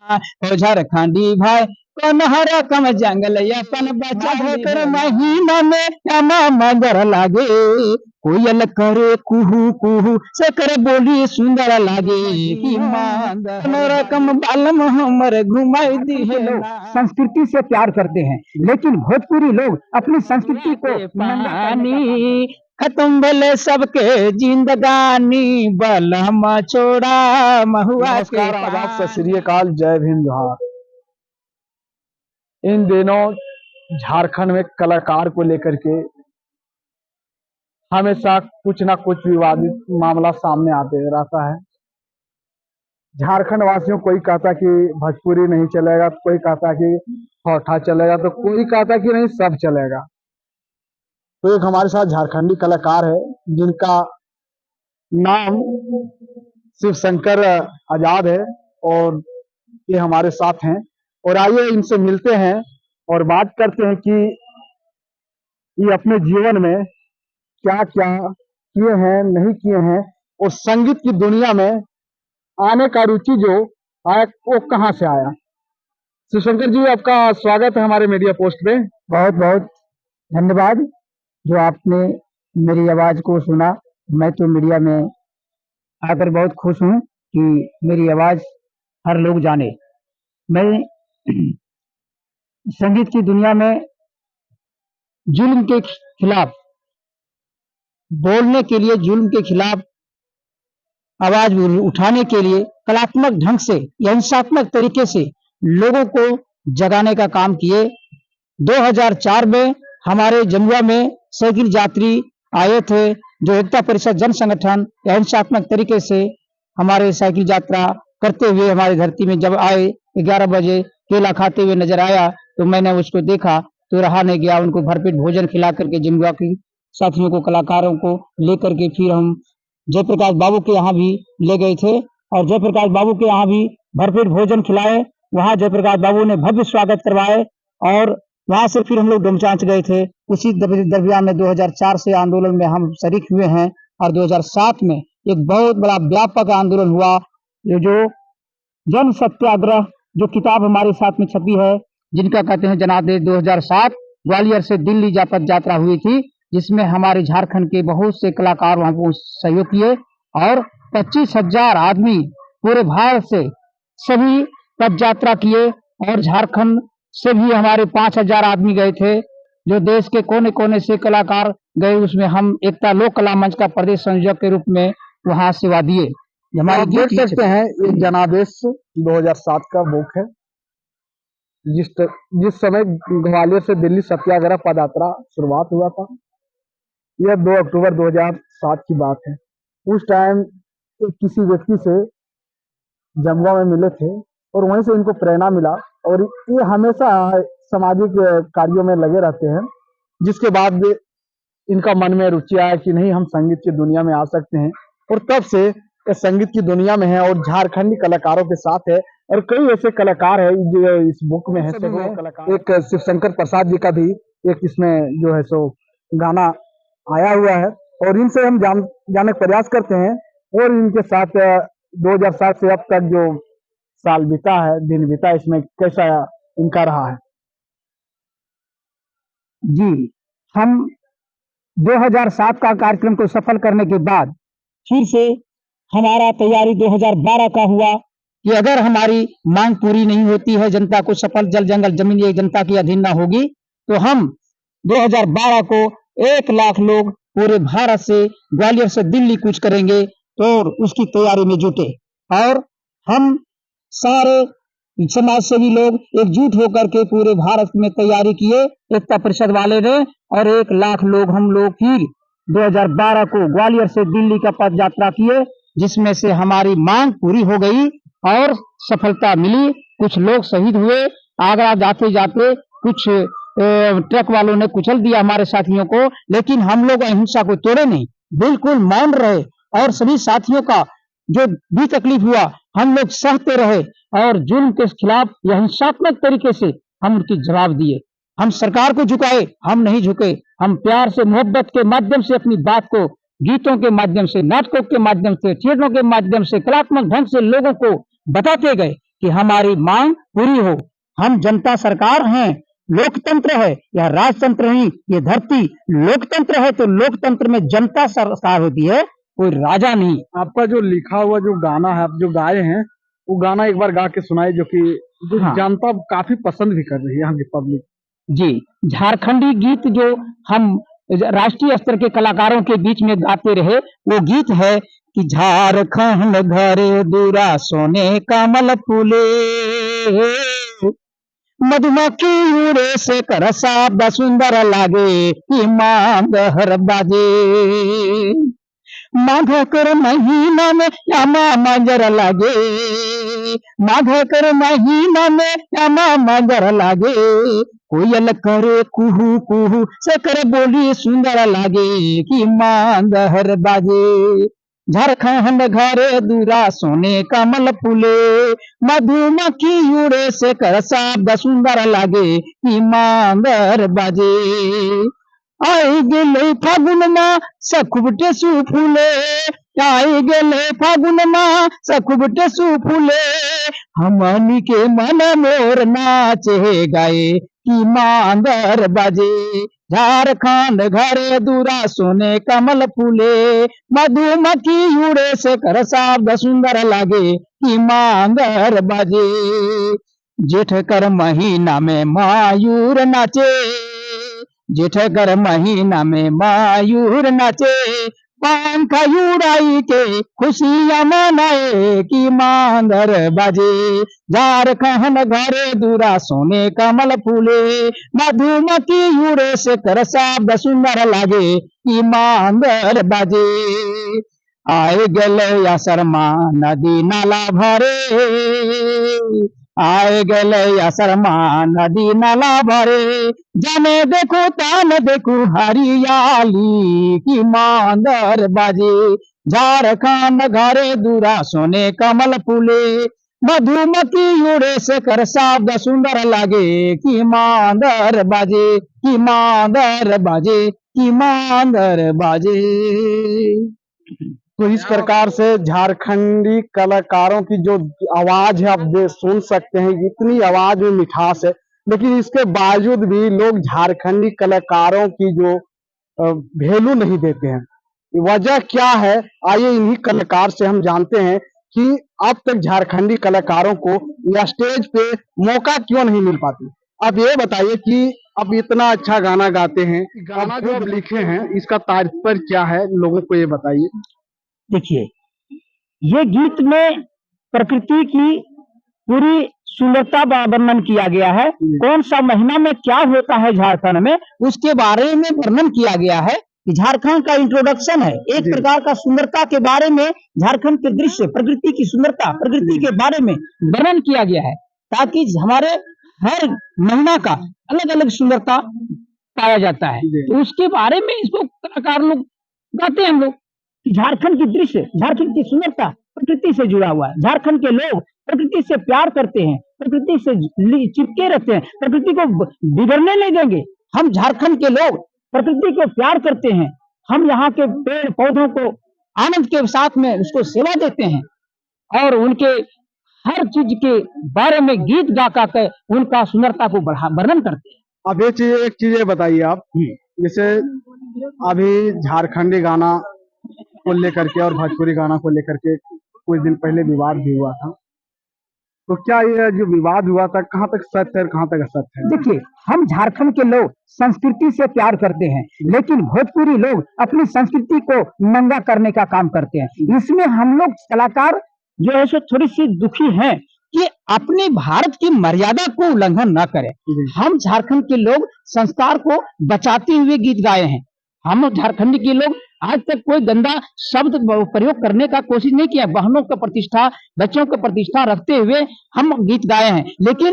हो झारखंडी भाई कौन हरा कम जंगल अपन बचा कर महीना में अमा मगर लागे कोयल करे कुहू कुहू सकर बोली सुंदर लागे रकम बालम हमर घुमाई दी है। लोग संस्कृति से प्यार करते हैं, लेकिन भोजपुरी लोग अपनी संस्कृति को पानी खत्म भले सबके जिंदगानी बलम छोड़ा महुआ के नमस्कार, आदाब, सत श्री अकाल, जय भीम, जोहार। इन दिनों झारखंड में कलाकार को लेकर के हमेशा कुछ ना कुछ विवादित मामला सामने आते रहता है। झारखंड वासियों, कोई कहता कि भोजपुरी नहीं चलेगा, कोई कहता कि हौठा चलेगा, तो कोई कहता कि नहीं सब चलेगा। तो एक हमारे साथ झारखंडी कलाकार है जिनका नाम शिव शंकर आजाद है और ये हमारे साथ हैं। और आइए इनसे मिलते हैं और बात करते हैं कि ये अपने जीवन में क्या क्या किए हैं, नहीं किए हैं, और संगीत की दुनिया में आने का रुचि जो आया वो कहाँ से आया। शिव शंकर जी, आपका स्वागत है हमारे मीडिया पोस्ट पे। बहुत बहुत धन्यवाद जो आपने मेरी आवाज को सुना। मैं तो मीडिया में आकर बहुत खुश हूँ कि मेरी आवाज हर लोग जाने। मैं संगीत की दुनिया में जुल्म के खिलाफ बोलने के लिए, जुल्म के खिलाफ आवाज उठाने के लिए कलात्मक ढंग से या हिंसात्मक तरीके से लोगों को जगाने का काम किए। 2004 में हमारे जमुआ में साइकिल यात्री आए थे जो एकता परिषद जन संगठन या हिंसात्मक तरीके से हमारे साइकिल यात्रा करते हुए हमारी धरती में जब आए, 11 बजे केला खाते हुए नजर आया तो मैंने उसको देखा तो रहा नहीं गया। उनको भरपेट भोजन खिला करके जमुआ की साथियों को, कलाकारों को लेकर के फिर हम जयप्रकाश बाबू के यहाँ भी ले गए थे और जयप्रकाश बाबू के यहाँ भी भरपेट भोजन खिलाए। वहाँ जयप्रकाश बाबू ने भव्य स्वागत करवाए और वहां से फिर हम लोग डोमचांच गए थे। उसी दरमियान में 2004 से आंदोलन में हम शरीक हुए हैं और 2007 में एक बहुत बड़ा व्यापक आंदोलन हुआ। ये जो जन सत्याग्रह जो किताब हमारे साथ में छपी है, जिनका कहते हैं जनादेश, 2007 ग्वालियर से दिल्ली पद यात्रा हुई थी, जिसमें हमारे झारखंड के बहुत से कलाकार वहां को सहयोग किए और 25,000 आदमी पूरे भारत से सभी पद यात्रा किए और झारखंड से भी हमारे 5,000 आदमी गए थे जो देश के कोने कोने से कलाकार गए। उसमें हम एकता लोक कला मंच का प्रदेश संयोजक के रूप में वहां सेवा दिए। आप देख सकते हैं ये जनादेश 2007 का बुक है। जिस समय ग्वालियर से दिल्ली सत्याग्रह पद यात्रा शुरुआत हुआ था, यह 2 अक्टूबर 2007 की बात है। उस टाइम किसी व्यक्ति से जमुआ में मिले थे और वहीं से इनको प्रेरणा मिला और ये हमेशा सामाजिक कार्यों में लगे रहते हैं। जिसके बाद इनका मन में रुचि आया कि नहीं, हम संगीत की दुनिया में आ सकते हैं और तब से संगीत की दुनिया में है और झारखंडी कलाकारों के साथ है। और कई ऐसे कलाकार है जो इस बुक में है। एक शिव शंकर प्रसाद जी का भी एक इसमें जो है सो गाना आया हुआ है और इनसे हम जाने का प्रयास करते हैं और इनके साथ 2007 से अब तक जो साल बीता है, दिन बीता, इसमें कैसा इनका रहा है। जी, हम 2007 का कार्यक्रम को सफल करने के बाद फिर से हमारा तैयारी 2012 का हुआ कि अगर हमारी मांग पूरी नहीं होती है, जनता को सफल जल जंगल जमीन ये जनता की अधीन ना होगी, तो हम 2012 को 1 लाख लोग पूरे भारत से ग्वालियर से दिल्ली कूच करेंगे। तो उसकी तैयारी में जुटे और हम सारे समाज सेवी लोग एकजुट होकर के पूरे भारत में तैयारी किए एकता परिषद वाले ने और 1 लाख लोग हम लोग फिर 2012 को ग्वालियर से दिल्ली का पद यात्रा किए, जिसमें से हमारी मांग पूरी हो गई और सफलता मिली। कुछ लोग शहीद हुए, आगरा जाते जाते कुछ ट्रक वालों ने कुचल दिया हमारे साथियों को, लेकिन हम लोग अहिंसा को तोड़े नहीं, बिल्कुल मौन रहे और सभी साथियों का जो भी तकलीफ हुआ हम लोग सहते रहे और जुल्म के खिलाफ या हिंसात्मक तरीके से हम उनकी जवाब दिए। हम सरकार को झुकाए, हम नहीं झुके। हम प्यार से, मोहब्बत के माध्यम से अपनी बात को गीतों के माध्यम से, नाटकों के माध्यम से, थिएटरों के माध्यम से, कलात्मक ढंग से लोगों को बताते गए कि हमारी मांग पूरी हो। हम जनता सरकार हैं, लोकतंत्र है, यह राजतंत्र नहीं, ये धरती लोकतंत्र है, तो लोकतंत्र में जनता सरकार होती है, कोई राजा नहीं। आपका जो लिखा हुआ जो गाना है, आप जो गाए हैं, वो गाना एक बार गा के सुनाए, जो हाँ जनता काफी पसंद भी कर रही है, यहाँ की पब्लिक। जी, झारखंडी गीत जो हम राष्ट्रीय स्तर के कलाकारों के बीच में गाते रहे, वो गीत है कि झारखंड घरे दूरा सोने कमल फूले, मधुमक्खी उड़े से करसा सुंदर लागे, ईमान हर बाजे, माघ कर महीना में श्यामा मंजर लागे, माघ कर महीना में श्यामा मंजर लागे, कोयल करे कुहू कुहू से कर बोली सुंदर लागे, कि मांदहर बाजे। झारखंड घरे दूरा सोने कमल फूले, मधुमक्खी उड़े से कर शब्द सुंदर लागे, कि मांदर बाजे। आई गेले फागुन मा सखुबटे सुफुले, आई गेले फागुन मा सखुबटे सुफुले, हमनी के मन मोर नाचे गाए, कि मांदर बाजे। झारखंड घरे दूरा सोने कमल फूले, मधुमक्खी उड़े से कर शब्द सुंदर लागे, कि मांदर बाजे। जेठ कर महीना में मायूर नाचे, जेठ कर महीना में मायूर नाचे, पंख उड़ाई के खुशियां मनाए, कि मांदर बाजे। झारखंड घरे दूरा सोने कमल फूले, मधुमक्खी उड़े से कर शब्द सुंदर लागे, कि मांदर बाजे। आए गले या शर्मा नदी नाला भरे, आए गले या शर्मा नदी नाला भरे, जाने देखो तान देखो हरियाली, कि मांदर बाजे। झारखंड घरे दूरा सोने कमल फूले, मधुमक्खी उड़े से कर शब्द सुंदर लागे, कि मांदर बाजे, कि मांदर बाजे, कि मांदर बाजे। तो इस प्रकार से झारखंडी कलाकारों की जो आवाज है, आप सुन सकते हैं, इतनी आवाज में मिठास है, लेकिन इसके बावजूद भी लोग झारखंडी कलाकारों की जो वैल्यू नहीं देते हैं। वजह क्या है, आइए इन्हीं कलाकार से हम जानते हैं कि अब तक झारखंडी कलाकारों को या स्टेज पे मौका क्यों नहीं मिल पाती। आप ये बताइए कि आप इतना अच्छा गाना गाते हैं, गाना जो आप लिखे हैं, इसका तात्पर्य क्या है, लोगों को ये बताइए। देखिए, ये गीत में प्रकृति की पूरी सुंदरता का वर्णन किया गया है, कौन सा महीना में क्या होता है झारखंड में, उसके बारे में वर्णन किया गया है। झारखंड का इंट्रोडक्शन है, एक प्रकार का सुंदरता के बारे में, झारखंड के दृश्य, प्रकृति की सुंदरता, प्रकृति के बारे में वर्णन किया गया है, ताकि हमारे हर महीना का अलग अलग सुंदरता पाया जाता है, तो उसके बारे में इसको कलाकार लोग गाते हैं। हम लोग झारखंड की दृश्य, झारखंड की सुंदरता प्रकृति से जुड़ा हुआ है, झारखंड के लोग प्रकृति से प्यार करते हैं, प्रकृति से चिपके रहते हैं, प्रकृति को बिगड़ने नहीं देंगे। हम झारखंड के लोग प्रकृति को प्यार करते हैं, हम यहाँ के पेड़ पौधों को आनंद के साथ में उसको सेवा देते हैं, और उनके हर चीज के बारे में गीत गा कर उनका सुंदरता को वर्णन करते हैं। अब एक चीज बताइए आप, जैसे अभी झारखंडी गाना को लेकर के और भोजपुरी गाना को लेकर के कुछ दिन पहले विवाद भी हुआ था, तो क्या ये जो विवाद हुआ था, कहाँ तक सत्य है और कहाँ तक असत्य है? देखिए, हम झारखंड के लोग संस्कृति से प्यार करते हैं, लेकिन भोजपुरी लोग अपनी संस्कृति को नंगा करने का काम करते हैं। इसमें हम लोग कलाकार जो है सो थोड़ी सी दुखी हैं कि अपने भारत की मर्यादा को उल्लंघन न करें। हम झारखंड के लोग संस्कार को बचाते हुए गीत गाए हैं। हम झारखंड के लोग आज तक कोई गंदा शब्द प्रयोग करने का कोशिश नहीं किया। बहनों का प्रतिष्ठा, बच्चों का प्रतिष्ठा रखते हुए हम गीत गाए हैं, लेकिन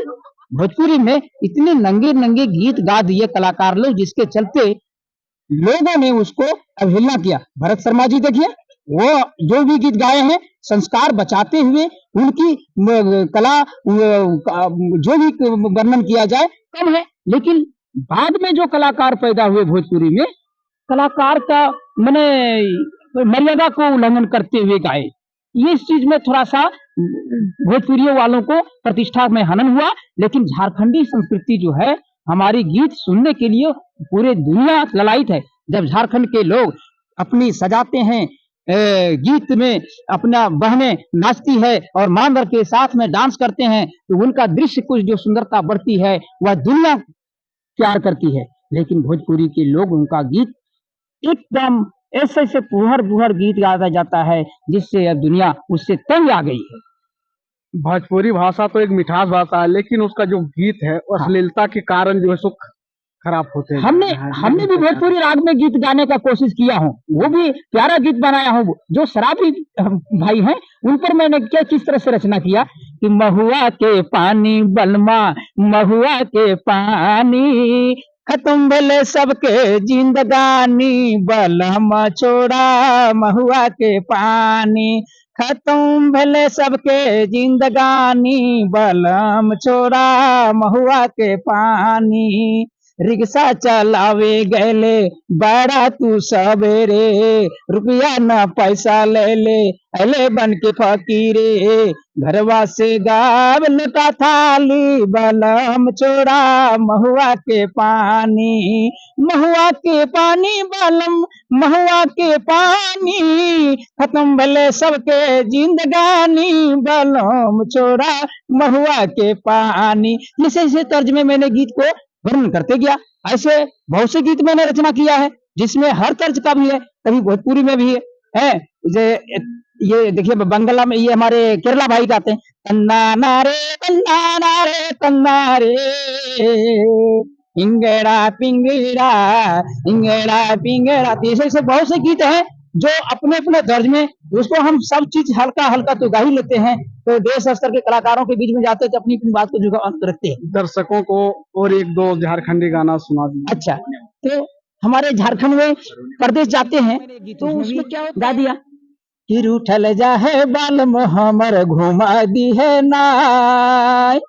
भोजपुरी में इतने नंगे नंगे गीत गा दिए कलाकार लोग, जिसके चलते लोगों ने उसको अवहेलना किया। भरत शर्मा जी देखिए, वो जो भी गीत गाए हैं संस्कार बचाते हुए, उनकी कला जो भी वर्णन किया जाए कम है, लेकिन बाद में जो कलाकार पैदा हुए भोजपुरी में, कलाकार का मर्यादा को उल्लंघन करते हुए गाए। ये इस चीज में थोड़ा सा भोजपुरी वालों को प्रतिष्ठा में हनन हुआ, लेकिन झारखंडी संस्कृति जो है हमारी गीत सुनने के लिए पूरे दुनिया ललायित है। जब झारखंड के लोग अपनी सजाते हैं गीत में, अपना बहनें नाचती है और मांदर के साथ में डांस करते हैं, तो उनका दृश्य कुछ जो सुंदरता बढ़ती है वह दुनिया प्यार करती है। लेकिन भोजपुरी के लोग उनका गीत एकदम ऐसे ऐसे फुहर फुहर गीत गाया जाता है जिससे अब दुनिया उससे तंग आ गई है। भोजपुरी भाषा तो एक मिठास भाषा है, लेकिन उसका जो गीत है अश्लीलता के कारण जो है सो खराब होते हैं। हमने भी भोजपुरी राग में गीत गाने का कोशिश किया हूँ, वो भी प्यारा गीत बनाया हूँ। जो शराबी भाई हैं उन पर मैंने क्या किस तरह से रचना किया कि महुआ के पानी बलमा, महुआ के पानी, खत्म भले सबके जिंदगानी, बलम छोड़ा महुआ के पानी, खत्म भले सबके जिंदगानी, बलम छोड़ा महुआ के पानी, रिक्शा चलावे गैले बड़ा तू सवेरे, रुपया न पैसा ले ले अले बन के फकीरे, घरवा से गावल का थाली, बलम छोड़ा महुआ के पानी, महुआ के पानी बलम महुआ के पानी, खत्म भले सबके जिंदगानी, बलम छोड़ा महुआ के पानी। इसे तर्ज में मैंने गीत को वर्णन करते गया। ऐसे बहुत से गीत मैंने रचना किया है जिसमें हर तर्ज का भी है, कभी भोजपुरी में भी है। ये देखिए बंगला में, ये हमारे केरला भाई गाते हैं, तन्ना नारे तन्ना नारे तन्ना रे, इंगड़ा पिंगड़ा इंगड़ा पिंगड़ा। ऐसे बहुत से गीत हैं जो अपने अपने दर्ज में, उसको हम सब चीज हल्का हल्का तो गा ही लेते हैं, तो देश स्तर के कलाकारों के बीच में जाते हैं तो अपनी अपनी बात को जुगा रखते हैं। दर्शकों को और एक दो झारखंडी गाना सुना दीजिए। अच्छा, तो हमारे झारखंड में प्रदेश जाते हैं तो उसमें क्या गा दिया कि रूठल जा है बालम हमर घुमा दी है नाय,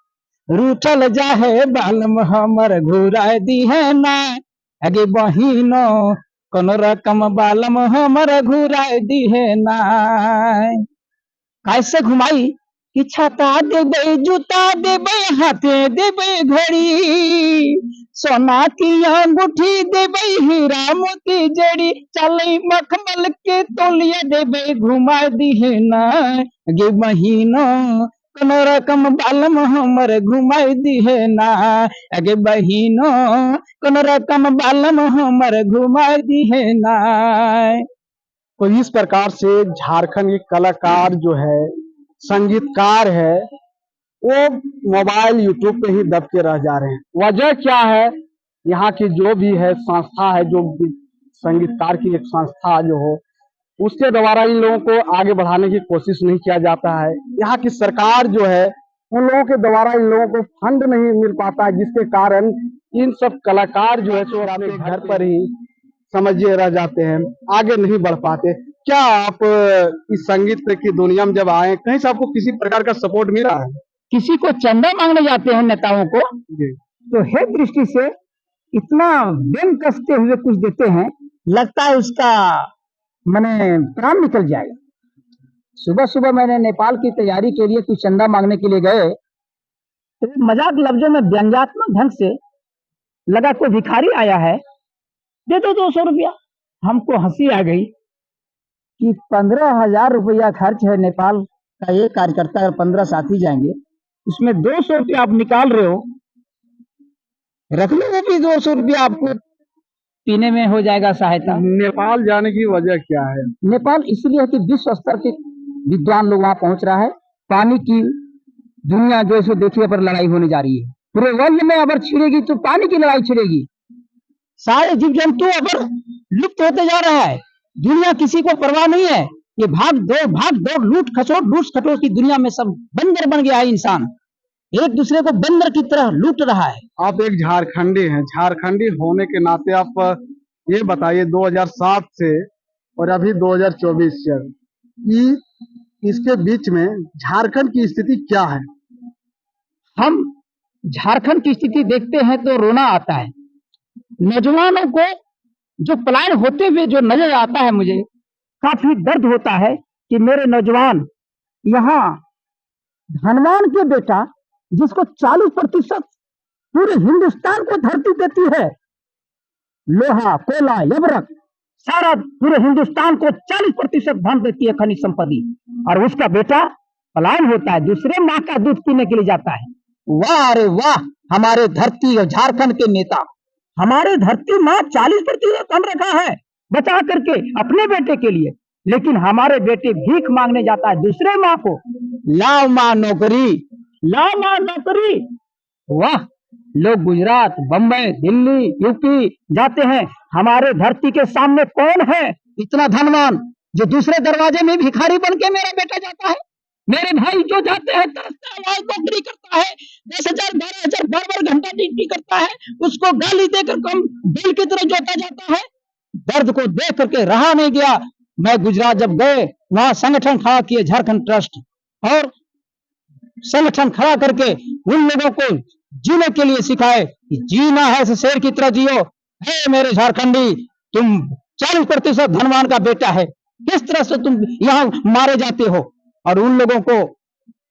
रूठल जा है बालम हमर घुरा दी है नाय, अगे बहिनो कौन रकम बालम हमर घुरा दी है नाय। कैसे घुमाई कि छाता देबे, जूता देबे, हाथे देबे घड़ी, सोना की अंगूठी देबे, हीरा मोती जड़ी, चले मखमल के तोलिया देबे, घुमा दी है ना गे बहिनो कौन रकम बालम हमर घुमाई दी है ना, अगे बहिनो कौन रकम बालम हमर घुमाई दी है ना। तो इस प्रकार से झारखंड के कलाकार जो है, संगीतकार है, वो मोबाइल यूट्यूब पे ही दब के रह जा रहे हैं। वजह क्या है? यहाँ की जो भी है संस्था है, जो संगीतकार की एक संस्था जो हो, उसके द्वारा इन लोगों को आगे बढ़ाने की कोशिश नहीं किया जाता है। यहाँ की सरकार जो है उन लोगों के द्वारा इन लोगों को फंड नहीं मिल पाता है, जिसके कारण इन सब कलाकार जो है सो अपने घर पर ही समझिए रह जाते हैं, आगे नहीं बढ़ पाते। क्या आप इस संगीत की दुनिया में जब आए, कहीं से आपको किसी प्रकार का सपोर्ट मिला है? किसी को चंदा मांगने जाते हैं नेताओं को, तो है दृष्टि से इतना बेम कसते हुए कुछ देते हैं, लगता है उसका मैंने प्राण निकल जाएगा। सुबह सुबह मैंने नेपाल की तैयारी के लिए कुछ चंदा मांगने के लिए गए, तो मजाक लफ्जों में व्यंग्यात्मक ढंग से लगा कोई भिखारी आया है, दे दो 200 रुपया। हमको हंसी आ गई कि 15,000 रुपया खर्च है नेपाल का एक कार्यकर्ता, अगर 15 साथी जाएंगे उसमें 200 रुपया आप निकाल रहे हो, रख लो वो भी 200 रुपया, आपको पीने में हो जाएगा सहायता। नेपाल जाने की वजह क्या है? नेपाल इसलिए है कि विश्व स्तर के विद्वान लोग वहां पहुंच रहा है। पानी की दुनिया जो है देखिए पर लड़ाई होने जा रही है, पूरे वर्ल्ड में अगर छिड़ेगी तो पानी की लड़ाई छिड़ेगी। सारे जीव जंतु अगर लुप्त होते जा रहा है, दुनिया किसी को परवाह नहीं है। ये भाग दौड़ लूट खसोट की दुनिया में सब बंदर बन गया है। इंसान एक दूसरे को बंदर की तरह लूट रहा है। आप एक झारखंडी हैं, झारखंडी होने के नाते आप ये बताइए 2007 से और अभी 2024 से इसके बीच में झारखंड की स्थिति क्या है? हम झारखंड की स्थिति देखते हैं तो रोना आता है। नौजवानों को जो पलायन होते हुए जो नजर आता है, मुझे काफी दर्द होता है कि मेरे नौजवान यहाँ धनवान के बेटा जिसको 40% पूरे हिंदुस्तान को धरती देती है, लोहा कोयला यबरक सारा पूरे हिंदुस्तान को 40% धन देती है खनिज संपत्ति, और उसका बेटा पलायन होता है, दूसरे माँ का दूध पीने के लिए जाता है। वाह अरे वाह, हमारे धरती और झारखंड के नेता, हमारे धरती माँ 40% धन रखा है बचा करके अपने बेटे के लिए, लेकिन हमारे बेटे भीख मांगने जाता है दूसरे माँ को। लाओ माँ नौकरी, लाओ माँ नौकरी। वाह, लोग गुजरात, बम्बई, दिल्ली, यूपी जाते हैं, हमारे धरती के सामने कौन है इतना धनवान जो दूसरे दरवाजे में भिखारी बन के मेरा बेटा जाता है? मेरे भाई जो जाते हैं तरसता है, नौकरी करता है, 10,000 12,000 12 घंटा ड्यूटी करता है, उसको गाली देकर कम बैल की तरह जोता जाता है। दर्द को देख करके रहा नहीं गया। मैं गुजरात जब गए, वहां संगठन खड़ा किए, झारखंड ट्रस्ट, और संगठन खड़ा करके उन लोगों को जीने के लिए सिखाए कि जीना है तो शेर की तरह जियो। हे मेरे झारखंडी, तुम 40% धनवान का बेटा है, किस तरह से तुम यहाँ मारे जाते हो? और उन लोगों को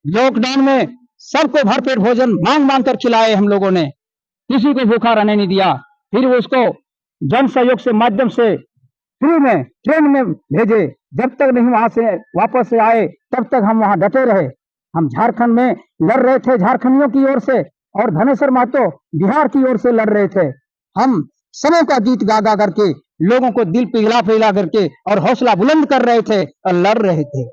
लॉकडाउन में सबको भरपेट भोजन मांग मांग कर खिलाए हम लोगों ने, किसी को भूखा रहने नहीं दिया। फिर उसको जन सहयोग से माध्यम से फ्री में ट्रेन में भेजे, जब तक नहीं वहां से वापस से आए तब तक हम वहां डटे रहे। हम झारखंड में लड़ रहे थे झारखंडियों की ओर से, और धनेश्वर महतो बिहार की ओर से लड़ रहे थे। हम समय का गीत गा गा करके लोगों को दिल पिघला पिघला करके और हौसला बुलंद कर रहे थे और लड़ रहे थे।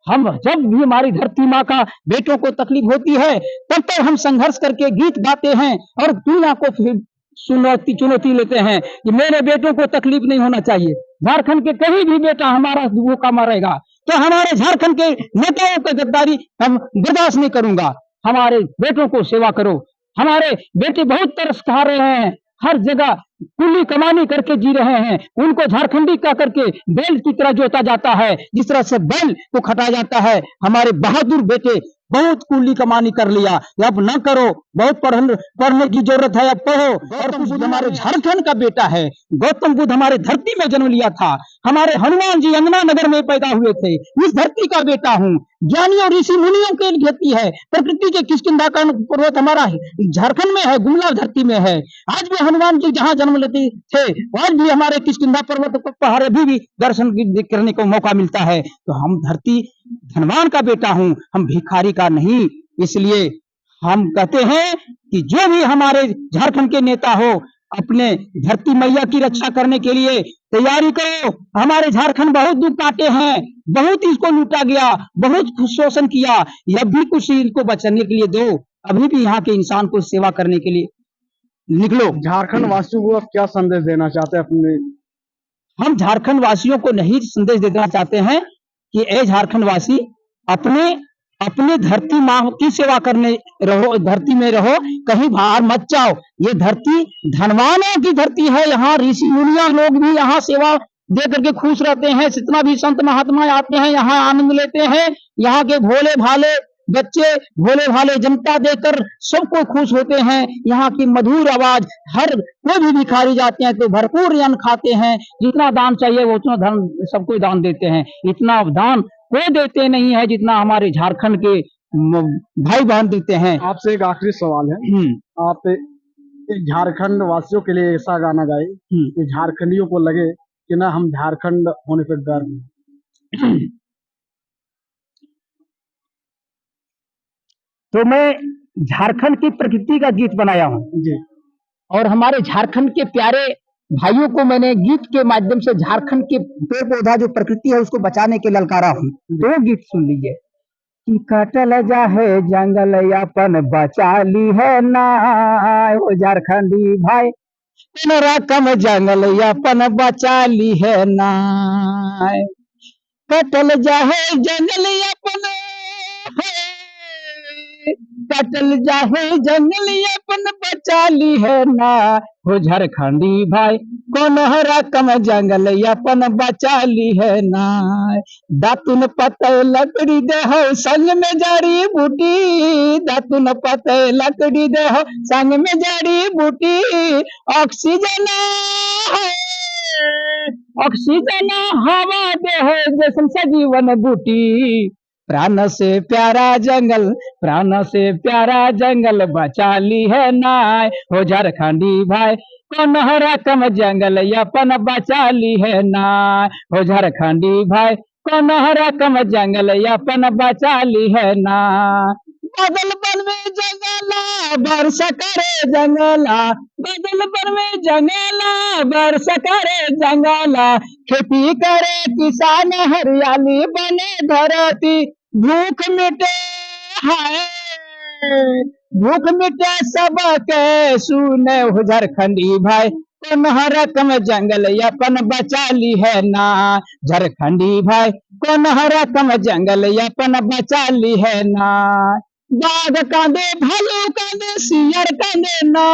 हम जब भी हमारी धरती माँ का बेटों को तकलीफ होती है तब तक हम संघर्ष करके गीत गाते हैं और दुनिया को फिर चुनौती लेते हैं कि मेरे बेटों को तकलीफ नहीं होना चाहिए। झारखंड के कहीं भी बेटा हमारा भूखा मरेगा तो हमारे झारखंड के नेताओं की गद्दारी हम बर्दाश्त नहीं करूंगा। हमारे बेटों को सेवा करो। हमारे बेटे बहुत तरस खा रहे हैं, हर जगह कुल्ली कमानी करके जी रहे हैं, उनको झारखंडी कह करके बैल की तरह जोता जाता है, जिस तरह से बैल को खटाया जाता है। हमारे बहादुर बेटे बहुत कुल्ली कमानी कर लिया, अब न करो, बहुत पढ़ने की जरूरत है, अब पढ़ो। और कुछ हमारे झारखंड का बेटा है, गौतम बुद्ध हमारे धरती में जन्म लिया था, हमारे हनुमान जी अंगना नगर में पैदा हुए थे, इस धरती का बेटा हूँ। ज्ञानियों ऋषि मुनियों के खेती है, प्रकृति के किष्किंधा का पर्वत हमारा झारखंड में है, गुमला धरती में है। आज भी हनुमान जी जहाँ जन्म लेते थे, आज भी हमारे किष्किंधा पर्वत पहाड़ भी दर्शन करने को मौका मिलता है। तो हम धरती धनवान का बेटा हूँ, हम भिखारी का नहीं। इसलिए हम कहते हैं कि जो भी हमारे झारखंड के नेता हो, अपने धरती मैया की रक्षा करने के लिए तैयारी करो। हमारे झारखंड बहुत दुख काटे हैं, बहुत इसको लूटा गया, बहुत शोषण किया, अब भी कुछ इनको बचाने के लिए दो। अभी भी यहाँ के इंसान को सेवा करने के लिए निकलो। झारखंड वासियों को आप क्या संदेश देना चाहते हैं अपने? हम झारखंड वासियों को नहीं संदेश देना चाहते हैं कि ए झारखंड वासी, अपने धरती माँ की सेवा करने रहो, धरती में रहो, कहीं बाहर मत जाओ। ये धरती धनवानों की धरती है, यहाँ ऋषि मुनिया लोग भी यहाँ सेवा दे करके खुश रहते हैं। जितना भी संत महात्मा आते हैं यहाँ आनंद लेते हैं। यहाँ के भोले भाले बच्चे, भोले भाले जनता देकर सबको खुश होते हैं। यहाँ की मधुर आवाज, हर कोई भी भिखारी जाते हैं तो भरपूर अन्न खाते हैं, जितना दान चाहिए वो उतना धन सबको दान देते हैं। इतना दान कोई देते नहीं है जितना हमारे झारखंड के भाई बहन देते हैं। आपसे एक आखिरी सवाल है, आप एक झारखंड वासियों के लिए ऐसा गाना गाए कि झारखंडियों को लगे कि ना हम झारखंड होने पर गर्व। तो मैं झारखंड की प्रकृति का गीत बनाया हूँ जी, और हमारे झारखंड के प्यारे भाइयों को मैंने गीत के माध्यम से झारखंड के पेड़ पौधा जो प्रकृति है उसको बचाने के ललकारा हूँ। दो गीत सुन लीजिए। कि कटल जाहे जंगल अपन बचा ली है ना, ओ झारखंडी भाई, रकम जंगल अपन बचा ली है ना। कटल जाहे जंगल अपन, कटल जाहे जंगल अपन बचा ली है ना, हो झारखंडी भाई, कौन रकम जंगल अपन बचा ली है ना। दातुन पते लकड़ी दे हो संग में जड़ी बूटी, दातुन पते लकड़ी दे हो संग में जड़ी बूटी, ऑक्सीजन ऑक्सीजन हवा दे हो जैसन सजीवन बूटी। प्राण से प्यारा जंगल, प्राण से प्यारा जंगल बचा ली है नाय। हो झारखंडी भाई कौन रकम जंगल अपन बचा ली है नाय। हो झारखंडी भाई कौन रकम जंगल अपन बचा ली है नाय। बादल बन में जंगला बरस करे जंगला, बादल बन में जंगला बरस करे जंगला। खेती करे किसान हरियाली बने धरती, भूख मिटे हाय, भूख मिटे सबके सुने। हो झारखंडी भाई कौन रकम जंगल अपन बचा ली है ना। झारखंडी भाई कौन रकम जंगल अपन बचा ली है ना। बाघ कांदे भालू कांदे सियर कांदे ना,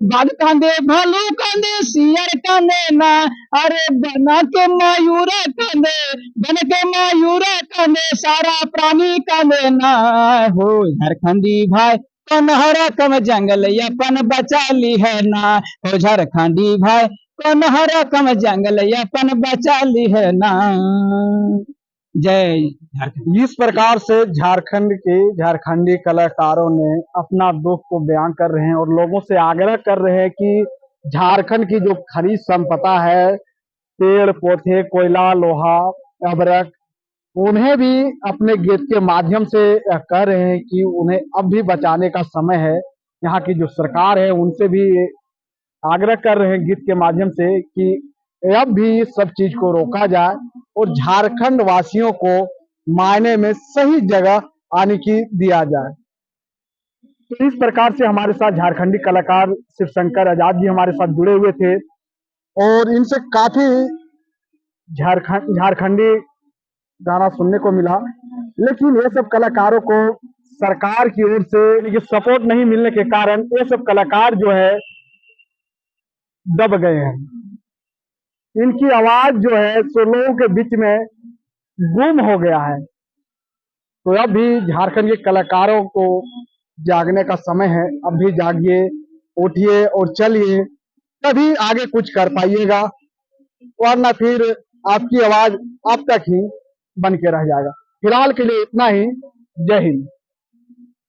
बाघ कांदे भालू कांदे सियर कांदे ना। अरे बना के मयूर कांदे, बन के मयूर कांदे सारा प्राणी कांदे ना। हो झारखंडी भाई कौन रकम जंगल अपन बचा ली है ना। हो झारखंडी भाई कौन रकम जंगल अपन बचा ली है ना। जय झारखंड। इस प्रकार से झारखंड के झारखंडी कलाकारों ने अपना दुख को बयान कर रहे हैं और लोगों से आग्रह कर रहे हैं कि झारखंड की जो खनिज संपदा है, पेड़ पौधे, कोयला, लोहा, अभ्रक, उन्हें भी अपने गीत के माध्यम से कह रहे हैं कि उन्हें अब भी बचाने का समय है। यहाँ की जो सरकार है उनसे भी आग्रह कर रहे हैं गीत के माध्यम से कि अब भी सब चीज को रोका जाए और झारखंड वासियों को मायने में सही जगह आने की दिया जाए। तो इस प्रकार से हमारे साथ झारखंडी कलाकार शिवशंकर आजाद जी हमारे साथ जुड़े हुए थे और इनसे काफी झारखंडी गाना सुनने को मिला। लेकिन ये सब कलाकारों को सरकार की ओर से सपोर्ट नहीं मिलने के कारण ये सब कलाकार जो है दब गए हैं। इनकी आवाज जो है सो लोगों के बीच में गुम हो गया है। तो अब भी झारखंड के कलाकारों को जागने का समय है। अब भी जागिए, उठिए और चलिए, तभी आगे कुछ कर पाइएगा, वरना फिर आपकी आवाज अब तक ही बन के रह जाएगा। फिलहाल के लिए इतना ही। जय हिंद।